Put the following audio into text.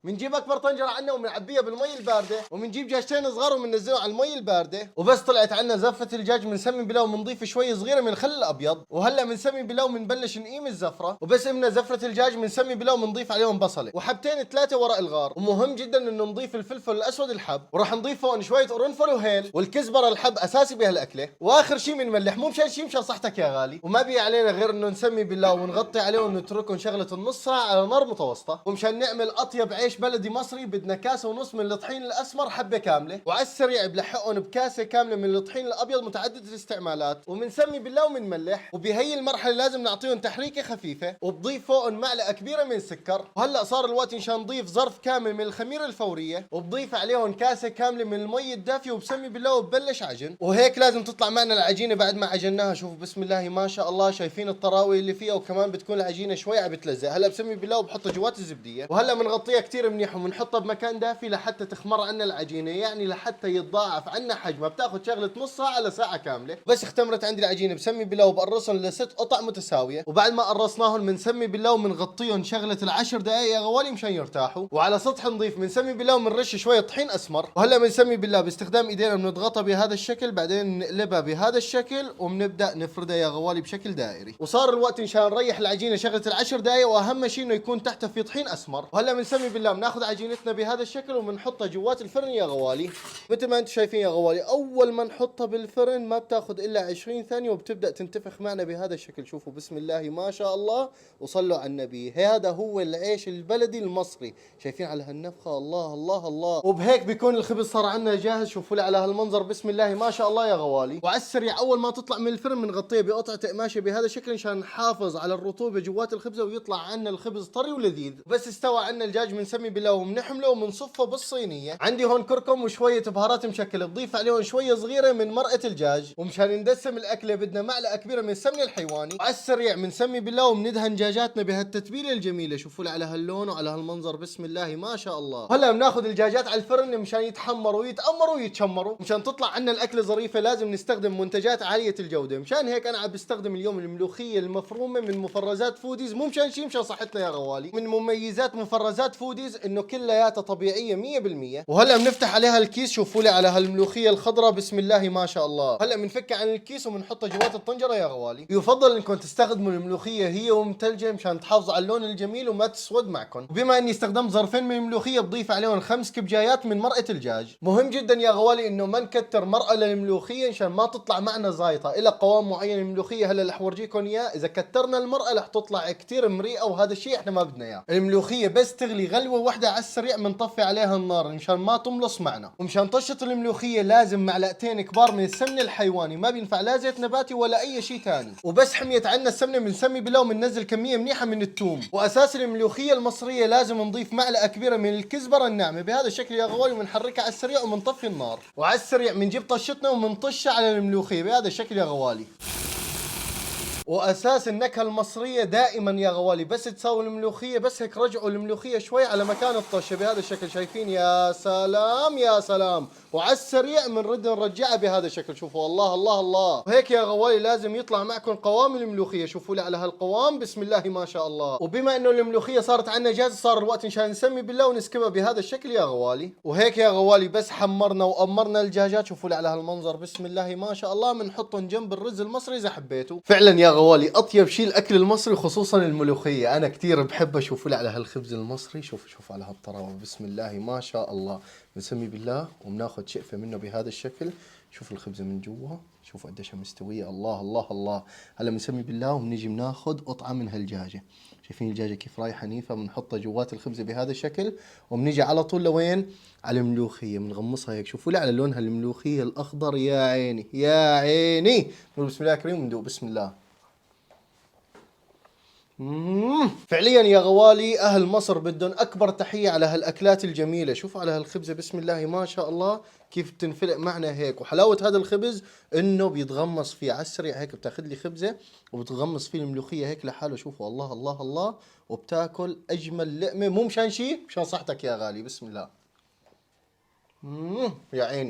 بنجيب اكبر طنجره عنا وبنعبيها بالمي البارده، وبنجيب دجاجتين صغار وبننزلهم على المي البارده، وبس طلعت عنا زفه الدجاج بنسمي بالله وبنضيف شوي صغيره من الخل الابيض، وهلا بنسمي بالله وبنبلش نقيم الزفره، وبس امنا زفره الدجاج بنسمي بالله وبنضيف عليهم بصله وحبتين ثلاثه ورق الغار، ومهم جدا انه نضيف الفلفل الاسود الحب، وراح نضيف فوق شويه قرنفل وهيل، والكزبره الحب اساسي بهالاكله، واخر شيء بنملح مو مشان شيء مشان صحتك يا غالي، وما بي علينا غير انه نسمي بالله ونغطي عليه ونتركهم شغله النص ساعه على نار متوسطه، ومشان نعمل اطيب عيش بلدي مصري بدنا كاسه ونص من الطحين الاسمر حبه كامله، وعلى السريع بلحقهم بكاسه كامله من الطحين الابيض متعدد الاستعمالات، وبنسمي بالله وبنملح، وبهي المرحله لازم نعطيهم تحريكه خفيفه، وبضيف فوقهم معلقه كبيره من السكر، وهلا صار الوقت مشان نضيف ظرف كامل من الخميره الفوريه، وبضيف عليهم كاسه كامله من المي الدافيه، وبسمي بالله وببلش عجن، وهيك لازم تطلع معنا العجينه بعد ما عجناها. شوفوا بسم الله ما شاء الله، شايفين الطراوه اللي فيها، وكمان بتكون العجينه شوي عم بتلزق. هلا بسمي بالله وبحطها جوات الزبديه، وهلا بنغطيها كثير منيح وبنحطها بمكان دافي لحتى تخمر عنا العجينه، يعني لحتى يتضاعف عنا حجمها، بتاخذ شغله نص ساعه على ساعه كامله. بس اختمرت عندي العجينه بسمي بالله وبقرصهم لست قطع متساويه، وبعد ما قرصناهم بنسمي بالله وبنغطيهم شغله العشر دقائق يا غوالي مشان يرتاحوا، وعلى سطح نظيف بنسمي بالله وبنرش شويه طحين اسمر، وهلا بنسمي بالله باستخدام ايدينا بنضغطها بهذا الشكل، بعدين نقلبها بهذا الشكل وبنبدا نفردها يا غوالي بشكل دائري. وصار الوقت مشان نريح العجينه شغله العشر دقائق، واهم شيء انه يكون تحتها في طحين اسمر. وهلا بنسمي بالله بناخذ عجينتنا بهذا الشكل وبنحطها جوات الفرن يا غوالي، مثل ما انتم شايفين يا غوالي. اول ما نحطها بالفرن ما بتاخذ الا 20 ثانيه وبتبدا تنتفخ معنا بهذا الشكل. شوفوا بسم الله ما شاء الله، وصلوا على النبي. هذا هو العيش البلدي المصري، شايفين على هالنفخه؟ الله الله الله. وبهيك بيكون الخبز صار عنا جاهز. شوفوا لي على هالمنظر بسم الله ما شاء الله يا غوالي. وعلى السريع اول ما تطلع من الفرن بنغطيها بقطعه قماشه بهذا الشكل مشان نحافظ على الرطوبه جوات الخبزه ويطلع عنا الخبز طري ولذيذ. بس استوى عنا الدجاج بنسمي بالله وبنحمله وبنصفه بالصينيه. عندي هون كركم وشويه بهارات مشكله، بضيف عليهم شويه صغيره من مرقه الدجاج، ومشان ندسم الاكله بدنا معلقه كبيره من السمن الحيواني. وعلى السريع بنسمي بالله وبندهن دجاجاتنا بهالتتبيله الجميله. شوفوا لي على هاللون وعلى هالمنظر بسم الله ما شاء الله. هلا بناخذ الدجاجات على الفرن مشان يتحمروا ويتامروا ويتشمروا. مشان تطلع عنا الاكله ظريفه لازم نستخدم منتجات عاليه الجوده، مشان هيك انا عم بستخدم اليوم الملوخيه المفرومه من مفرزات فوديز، مو مشان شيء مشان صحتنا يا غوالي. من مميزات مفرزات فوديز انه كلياتها طبيعيه 100%. وهلا بنفتح عليها الكيس. شوفوا لي على هالملوخيه الخضراء بسم الله ما شاء الله. هلا بنفكها عن الكيس وبنحطها جوات الطنجره يا غوالي. يفضل انكم تستخدموا الملوخيه هي ومتلجه مشان تحافظوا على اللون الجميل وما تسود معكم. وبما اني استخدمت ظرفين من الملوخيه بضيف عليهم 5 كبجايات من مرقه الدجاج. مهم جدا يا غوالي انه ما نكتر مرقه للملوخيه مشان ما تطلع معنا زايطه، الى قوام معين الملوخيه. هلا رح ورجيكم اياه. اذا كترنا المرقه رح تطلع كثير مريئه، وهذا الشيء احنا ما بدنا اياه. الملوخيه بس تغلي غلوه واحده على السريع بنطفي عليها النار مشان ما تملص معنا. ومشان طشه الملوخيه لازم معلقتين كبار من السمن الحيواني، ما بينفع لا زيت نباتي ولا اي شيء ثاني. وبس حميت عنا السمنه بنسمي بالله وبننزل كميه منيحه من الثوم. واساس الملوخيه المصريه لازم نضيف معلقه كبيره من الكزبره الناعمه بهذا الشكل يا غوالي، وبنحركها على السريع وبنطفي النار. وعلى السريع بنجيب طشتنا وبنطشها على الملوخيه بهذا الشكل يا غوالي. واساس النكهه المصريه دائما يا غوالي بس تساوي الملوخيه بس هيك رجعوا الملوخيه شوي على مكان الطشه بهذا الشكل. شايفين؟ يا سلام يا سلام. وعلى السريع بنرد نرجعها بهذا الشكل. شوفوا الله الله الله. وهيك يا غوالي لازم يطلع معكم قوام الملوخيه. شوفوا لي على هالقوام بسم الله ما شاء الله. وبما انه الملوخيه صارت عنا جاهزه صار الوقت مشان نسمي بالله ونسكبها بهذا الشكل يا غوالي. وهيك يا غوالي بس حمرنا وامرنا الدجاجات. شوفوا لي على هالمنظر بسم الله ما شاء الله. بنحطهم جنب الرز المصري اذا حبيتوا. فعلا يا غوالي اطيب شيء الاكل المصري خصوصا الملوخيه، انا كثير بحبها. شوفوا لي على هالخبز المصري. شوفوا على هالطراوه بسم الله ما شاء الله. بنسمي بالله وبناخذ شقفه منه بهذا الشكل. شوفوا الخبزه من جوا، شوفوا قديش مستويه. الله الله الله. هلا بنسمي بالله وبنيجي بناخذ قطعه من هالدجاجه. شايفين الدجاجه كيف رايحه نيفه؟ بنحطها جوات الخبزه بهذا الشكل وبنيجي على طول لوين؟ على الملوخيه. بنغمصها هيك. شوفوا لي على لونها الملوخيه الاخضر. يا عيني يا عيني. نقول بسم الله الكريم وندوق بسم الله. فعليا يا غوالي اهل مصر بدهم اكبر تحيه على هالاكلات الجميله. شوفوا على هالخبزه بسم الله ما شاء الله كيف بتنفلق معنا هيك. وحلاوه هذا الخبز انه بيتغمص فيه على السريع هيك. بتاخذ لي خبزه وبتغمص فيه الملوخيه هيك لحاله. شوفوا الله الله الله. وبتاكل اجمل لقمه، مو مشان شيء مشان صحتك يا غالي. بسم الله. يا عيني.